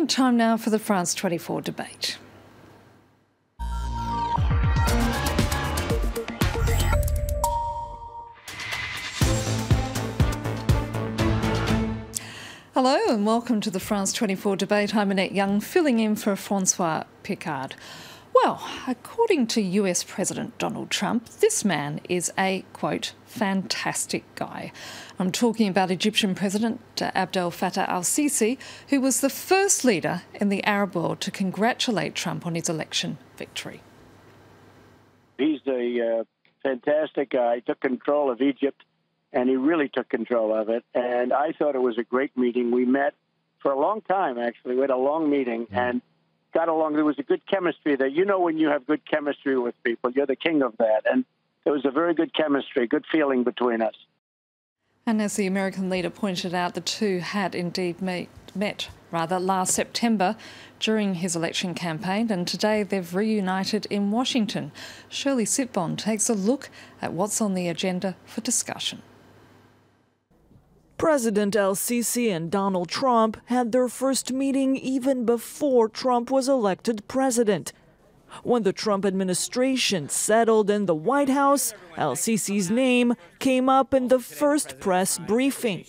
And time now for the France 24 debate. Hello and welcome to the France 24 debate. I'm Yann, filling in for François Picard. Well, according to US President Donald Trump, this man is a, quote, fantastic guy. I'm talking about Egyptian President Abdel Fattah al-Sisi, who was the first leader in the Arab world to congratulate Trump on his election victory. He's a fantastic guy. He took control of Egypt, and he really took control of it. And I thought it was a great meeting. We met for a long time, actually. We had a long meeting and got along. There was a good chemistry there. You know when you have good chemistry with people, you're the king of that. And there was a very good chemistry, good feeling between us. And as the American leader pointed out, the two had indeed met last September during his election campaign, and today they've reunited in Washington. Shirley Sitbon takes a look at what's on the agenda for discussion. President al-Sisi and Donald Trump had their first meeting even before Trump was elected president. When the Trump administration settled in the White House, al-Sisi's name came up in the first press briefing.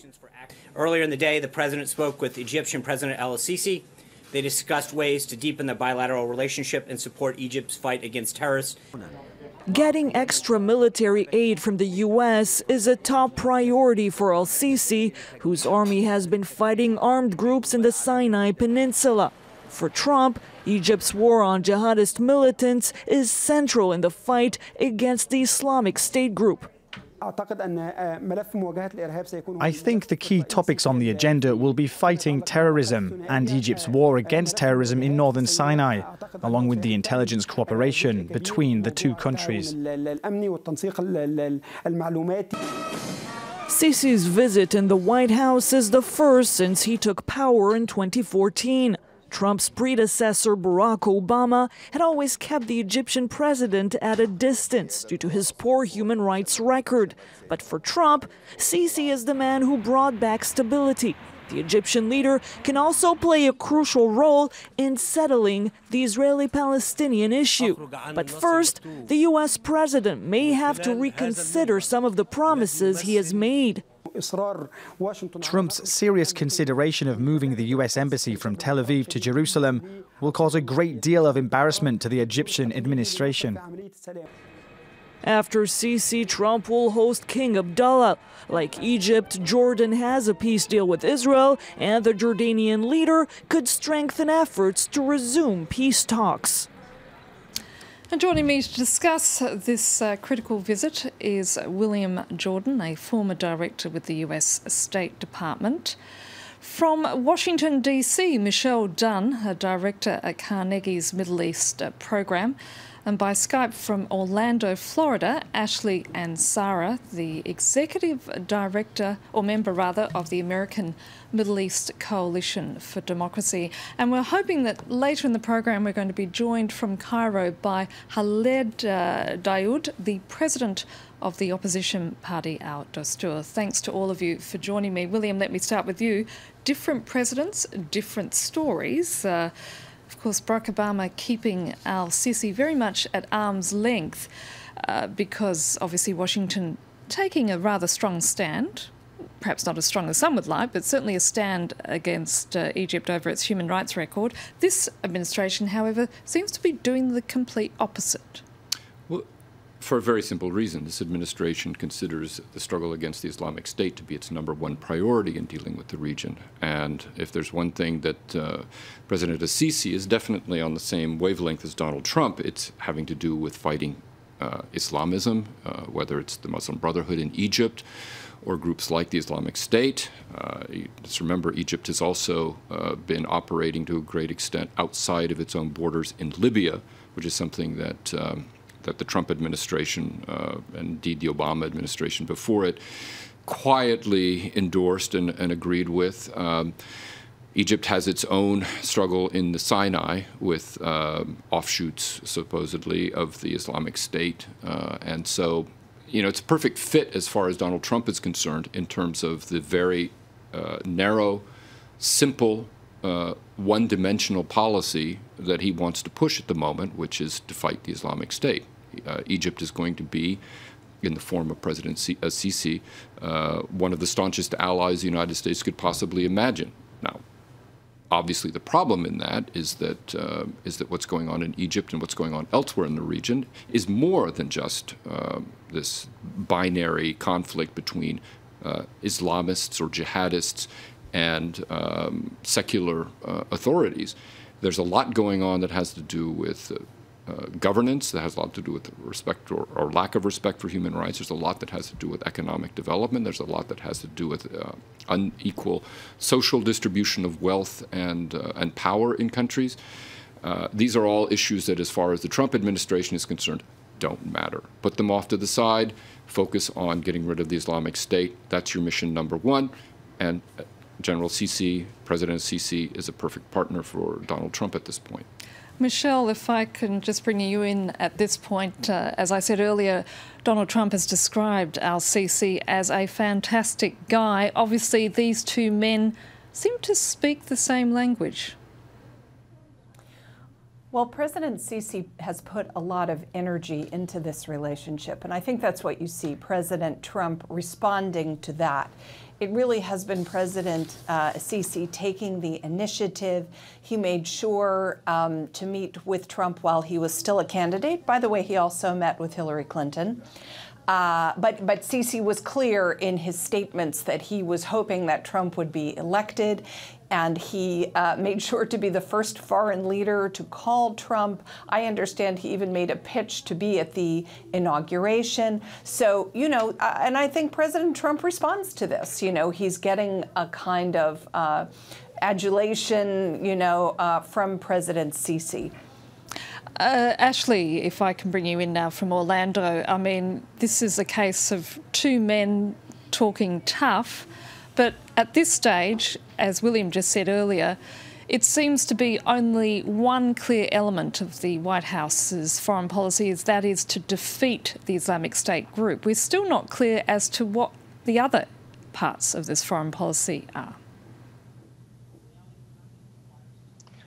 Earlier in the day, the president spoke with Egyptian President al-Sisi. They discussed ways to deepen the bilateral relationship and support Egypt's fight against terrorists. Getting extra military aid from the U.S. is a top priority for al-Sisi, whose army has been fighting armed groups in the Sinai Peninsula. For Trump, Egypt's war on jihadist militants is central in the fight against the Islamic State group. I think the key topics on the agenda will be fighting terrorism and Egypt's war against terrorism in northern Sinai, along with the intelligence cooperation between the two countries. Sisi's visit in the White House is the first since he took power in 2014. Trump's predecessor, Barack Obama, had always kept the Egyptian president at a distance due to his poor human rights record. But for Trump, Sisi is the man who brought back stability. The Egyptian leader can also play a crucial role in settling the Israeli-Palestinian issue. But first, the U.S. president may have to reconsider some of the promises he has made. Trump's serious consideration of moving the U.S. embassy from Tel Aviv to Jerusalem will cause a great deal of embarrassment to the Egyptian administration. After Sisi, Trump will host King Abdel. Like Egypt, Jordan has a peace deal with Israel, and the Jordanian leader could strengthen efforts to resume peace talks. And joining me to discuss this critical visit is William Jordan, a former director with the US State Department. From Washington, D.C., Michelle Dunn, a director at Carnegie's Middle East program. And by Skype from Orlando, Florida, Ashley Ansara, the executive director, or member rather, of the American Middle East Coalition for Democracy. And we're hoping that later in the program we're going to be joined from Cairo by Khaled Daoud, the president of the opposition party Al-Dastur. Thanks to all of you for joining me. William, let me start with you. Different presidents, different stories. Of course, Barack Obama keeping al-Sisi very much at arm's length because obviously Washington taking a rather strong stand, perhaps not as strong as some would like, but certainly a stand against Egypt over its human rights record. This administration, however, seems to be doing the complete opposite. Well, for a very simple reason. This administration considers the struggle against the Islamic State to be its #1 priority in dealing with the region. And if there's one thing that President al-Sisi is definitely on the same wavelength as Donald Trump, it's having to do with fighting Islamism, whether it's the Muslim Brotherhood in Egypt or groups like the Islamic State. Just remember, Egypt has also been operating to a great extent outside of its own borders in Libya, which is something that that the Trump administration, and indeed the Obama administration before it, quietly endorsed and agreed with. Egypt has its own struggle in the Sinai with offshoots, supposedly, of the Islamic State. And so, you know, it's a perfect fit as far as Donald Trump is concerned in terms of the very narrow, simple, one-dimensional policy that he wants to push at the moment, which is to fight the Islamic State. Egypt is going to be, in the form of President al-Sisi, one of the staunchest allies the United States could possibly imagine. Now, obviously, the problem in that is that what's going on in Egypt and what's going on elsewhere in the region is more than just this binary conflict between Islamists or jihadists and secular authorities. There's a lot going on that has to do with governance, that has a lot to do with respect or lack of respect for human rights. There's a lot that has to do with economic development. There's a lot that has to do with unequal social distribution of wealth and power in countries. These are all issues that, as far as the Trump administration is concerned, don't matter. Put them off to the side. Focus on getting rid of the Islamic State. That's your mission number one. And General Sisi, President Sisi, is a perfect partner for Donald Trump at this point. Michelle, if I can just bring you in at this point, as I said earlier, Donald Trump has described al-Sisi as a fantastic guy. Obviously, these two men seem to speak the same language. Well, President Sisi has put a lot of energy into this relationship, and I think that's what you see, President Trump responding to that. It really has been President Sisi taking the initiative. He made sure to meet with Trump while he was still a candidate. By the way, he also met with Hillary Clinton. But Sisi was clear in his statements that he was hoping that Trump would be elected, and he made sure to be the first foreign leader to call Trump. I understand he even made a pitch to be at the inauguration. So, you know, and I think President Trump responds to this. You know, he's getting a kind of adulation, you know, from President Sisi. Ashley, if I can bring you in now from Orlando, I mean, this is a case of two men talking tough, but at this stage, as William just said earlier, it seems to be only one clear element of the White House's foreign policy, is that is to defeat the Islamic State group. We're still not clear as to what the other parts of this foreign policy are.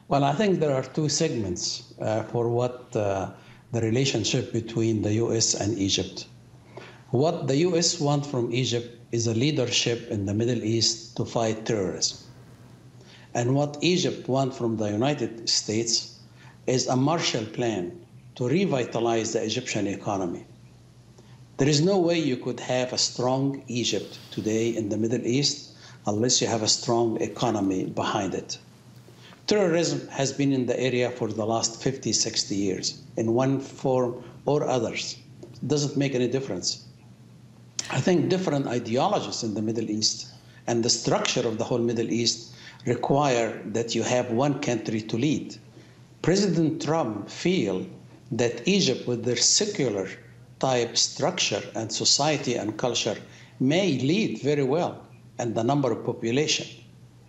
Well, I think there are two segments for what the relationship between the U.S. and Egypt. What the U.S. wants from Egypt is a leadership in the Middle East to fight terrorism. And what Egypt wants from the United States is a Marshall Plan to revitalize the Egyptian economy. There is no way you could have a strong Egypt today in the Middle East unless you have a strong economy behind it. Terrorism has been in the area for the last 50, 60 years, in one form or others. It doesn't make any difference. I think different ideologies in the Middle East and the structure of the whole Middle East require that you have one country to lead. President Trump feels that Egypt, with their secular type structure and society and culture, may lead very well and the number of population.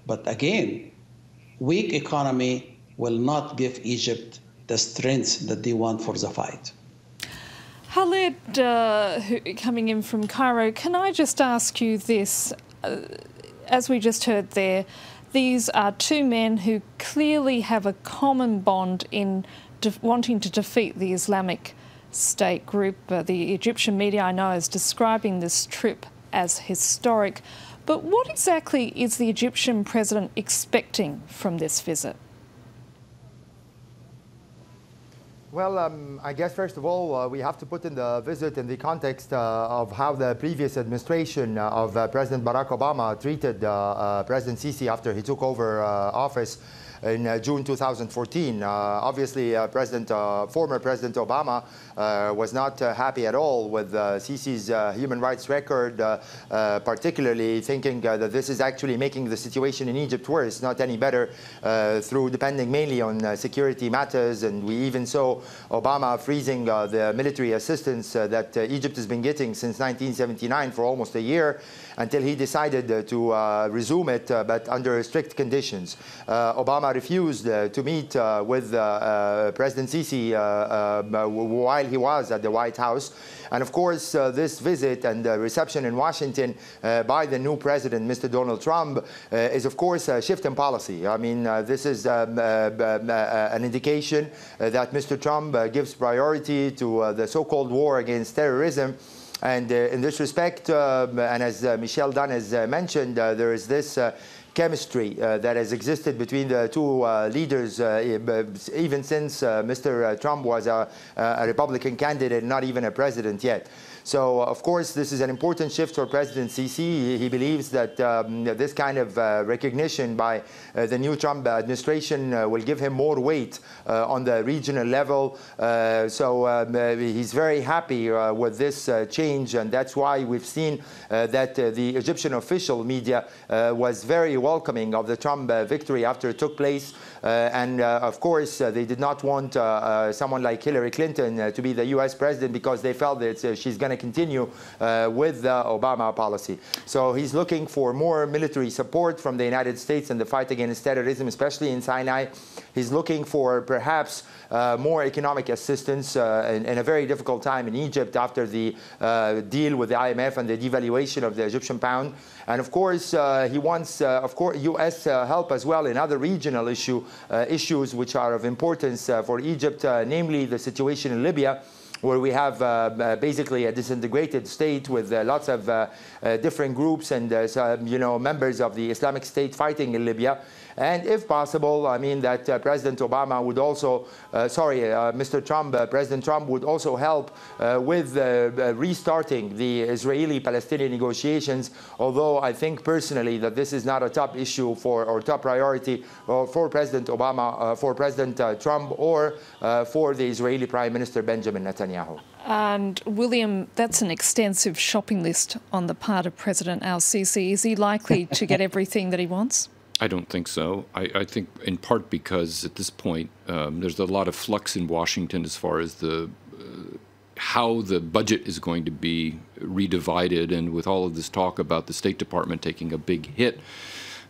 But again, weak economy will not give Egypt the strength that they want for the fight. Khaled, coming in from Cairo, can I just ask you this? As we just heard there, these are two men who clearly have a common bond in wanting to defeat the Islamic State group. The Egyptian media, I know, is describing this trip as historic. But what exactly is the Egyptian president expecting from this visit? Well, I guess first of all, we have to put in the visit in the context of how the previous administration of President Barack Obama treated President Sisi after he took over office in June 2014. Obviously, former President Obama was not happy at all with Sisi's human rights record, particularly thinking that this is actually making the situation in Egypt worse, not any better, through depending mainly on security matters. And we even saw also Obama freezing the military assistance that Egypt has been getting since 1979 for almost a year, until he decided to resume it, but under strict conditions. Obama refused to meet with President Sisi while he was at the White House. And of course, this visit and reception in Washington by the new president, Mr. Donald Trump, is of course a shift in policy. I mean, this is an indication that Mr. Trump gives priority to the so-called war against terrorism. And in this respect, and as Michelle Dunn has mentioned, there is this chemistry that has existed between the two leaders even since Mr. Trump was a Republican candidate, not even a president yet. So, of course, this is an important shift for President Sisi. He believes that this kind of recognition by the new Trump administration will give him more weight on the regional level. So he's very happy with this change, and that's why we've seen that the Egyptian official media was very welcoming of the Trump victory after it took place. And of course, they did not want someone like Hillary Clinton to be the U.S. president, because they felt that she's going to continue with the Obama policy. So he's looking for more military support from the United States in the fight against terrorism, especially in Sinai. He's looking for perhaps more economic assistance in a very difficult time in Egypt after the deal with the IMF and the devaluation of the Egyptian pound. And of course, he wants, of course, U.S. help as well in other regional issues which are of importance for Egypt, namely the situation in Libya, where we have basically a disintegrated state with lots of different groups and members of the Islamic State fighting in Libya. And if possible, I mean that President Obama would also, Mr. Trump, President Trump would also help with restarting the Israeli-Palestinian negotiations, although I think personally that this is not a top issue or top priority for President Obama, for President Trump, or for the Israeli Prime Minister Benjamin Netanyahu. And William, that's an extensive shopping list on the part of President al-Sisi. Is he likely to get everything that he wants? I don't think so. I think in part because at this point there's a lot of flux in Washington as far as how the budget is going to be redivided, and with all of this talk about the State Department taking a big hit,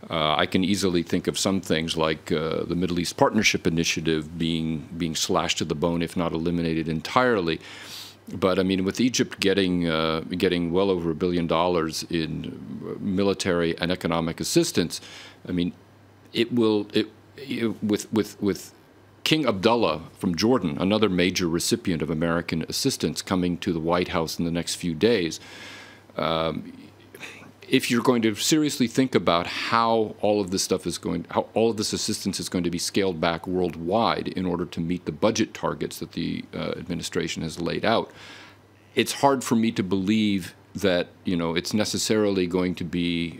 I can easily think of some things like the Middle East Partnership Initiative being slashed to the bone, if not eliminated entirely. But I mean, with Egypt getting well over $1 billion in military and economic assistance, I mean, with King Abdel from Jordan, another major recipient of American assistance, coming to the White House in the next few days, if you're going to seriously think about how all of this stuff is how all of this assistance is going to be scaled back worldwide in order to meet the budget targets that the administration has laid out, it's hard for me to believe that it's necessarily going to be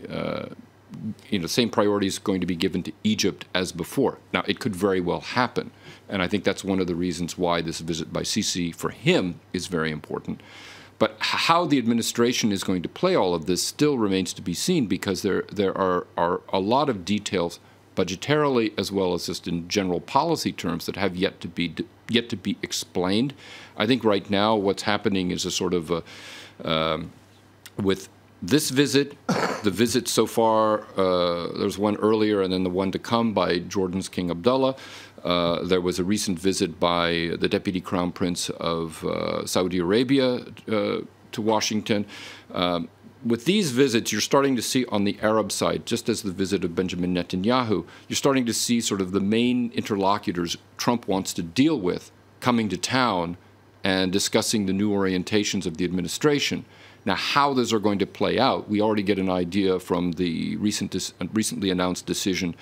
same priority is going to be given to Egypt as before. Now, it could very well happen, and I think that's one of the reasons why this visit by Sisi for him is very important. But how the administration is going to play all of this still remains to be seen, because there are a lot of details, budgetarily as well as just in general policy terms, that have yet to be explained. I think right now what's happening is a sort of with this visit, the visit so far, there's one earlier and then the one to come by Jordan's King Abdullah. There was a recent visit by the Deputy Crown Prince of Saudi Arabia to Washington. With these visits, you're starting to see on the Arab side, just as the visit of Benjamin Netanyahu, you're starting to see sort of the main interlocutors Trump wants to deal with coming to town and discussing the new orientations of the administration. Now, how those are going to play out, we already get an idea from the recently announced decision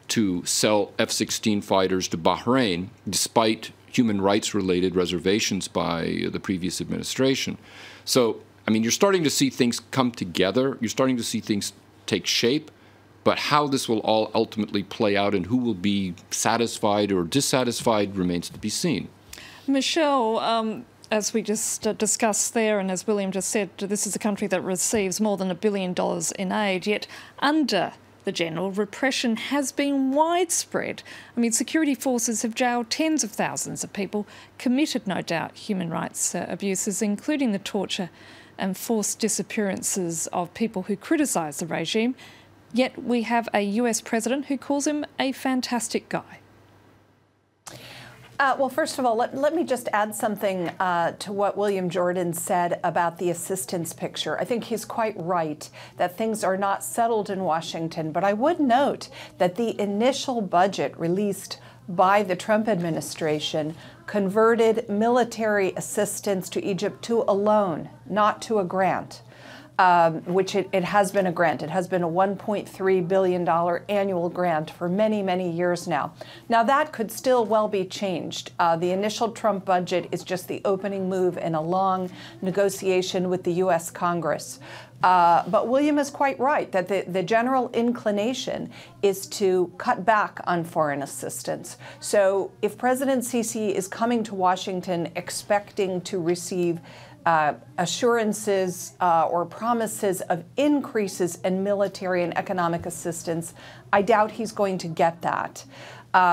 to sell F-16 fighters to Bahrain, despite human rights-related reservations by the previous administration. So, I mean, you're starting to see things come together. You're starting to see things take shape. But how this will all ultimately play out and who will be satisfied or dissatisfied remains to be seen. Michelle, as we just discussed there, and as William just said, this is a country that receives more than $1 billion in aid, yet under The general repression has been widespread. I mean, security forces have jailed tens of thousands of people, committed, no doubt, human rights abuses, including the torture and forced disappearances of people who criticise the regime. Yet we have a US president who calls him a fantastic guy. Well, first of all, let me just add something to what William Jordan said about the assistance picture. I think he's quite right that things are not settled in Washington, but I would note that the initial budget released by the Trump administration converted military assistance to Egypt to a loan, not to a grant. Which it has been a grant. It has been a $1.3 billion annual grant for many, many years now. Now, that could still well be changed. The initial Trump budget is just the opening move in a long negotiation with the U.S. Congress. But William is quite right that the general inclination is to cut back on foreign assistance. So if President Sisi is coming to Washington expecting to receive assurances or promises of increases in military and economic assistance, I doubt he's going to get that.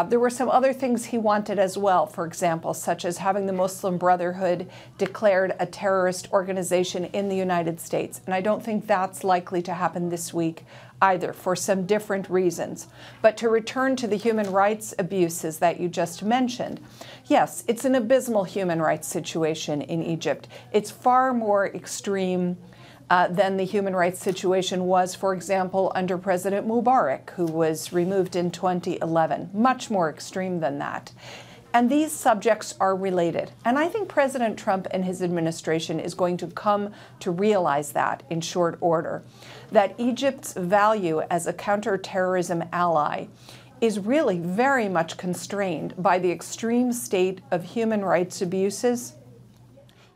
There were some other things he wanted as well, for example, such as having the Muslim Brotherhood declared a terrorist organization in the United States. And I don't think that's likely to happen this week either, for some different reasons. But to return to the human rights abuses that you just mentioned, yes, it's an abysmal human rights situation in Egypt. It's far more extreme than the human rights situation was, for example, under President Mubarak, who was removed in 2011. Much more extreme than that. And these subjects are related. And I think President Trump and his administration is going to come to realize that in short order, that Egypt's value as a counterterrorism ally is really very much constrained by the extreme state of human rights abuses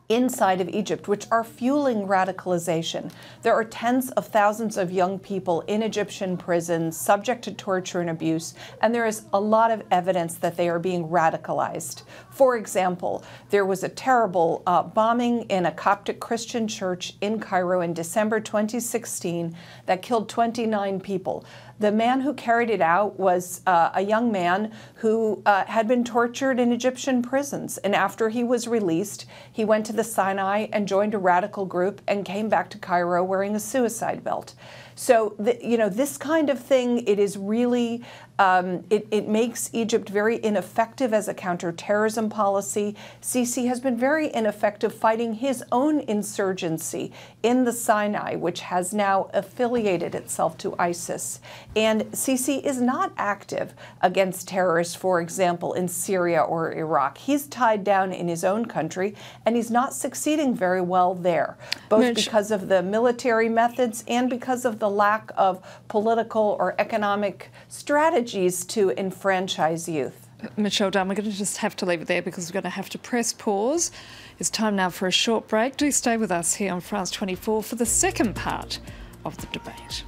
inside of Egypt, which are fueling radicalization. There are tens of thousands of young people in Egyptian prisons subject to torture and abuse, and there is a lot of evidence that they are being radicalized. For example, there was a terrible bombing in a Coptic Christian church in Cairo in December 2016 that killed 29 people. The man who carried it out was a young man who had been tortured in Egyptian prisons. And after he was released, he went to the Sinai and joined a radical group and came back to Cairo wearing a suicide belt. So, this kind of thing, it is really, it makes Egypt very ineffective as a counterterrorism policy. Sisi has been very ineffective fighting his own insurgency in the Sinai, which has now affiliated itself to ISIS. And Sisi is not active against terrorists, for example, in Syria or Iraq. He's tied down in his own country, and he's not succeeding very well there, both because of the military methods and because of the lack of political or economic strategies to enfranchise youth. Michelle Dunn, we're going to just have to leave it there because we're going to have to press pause. It's time now for a short break. Do stay with us here on France 24 for the second part of the debate.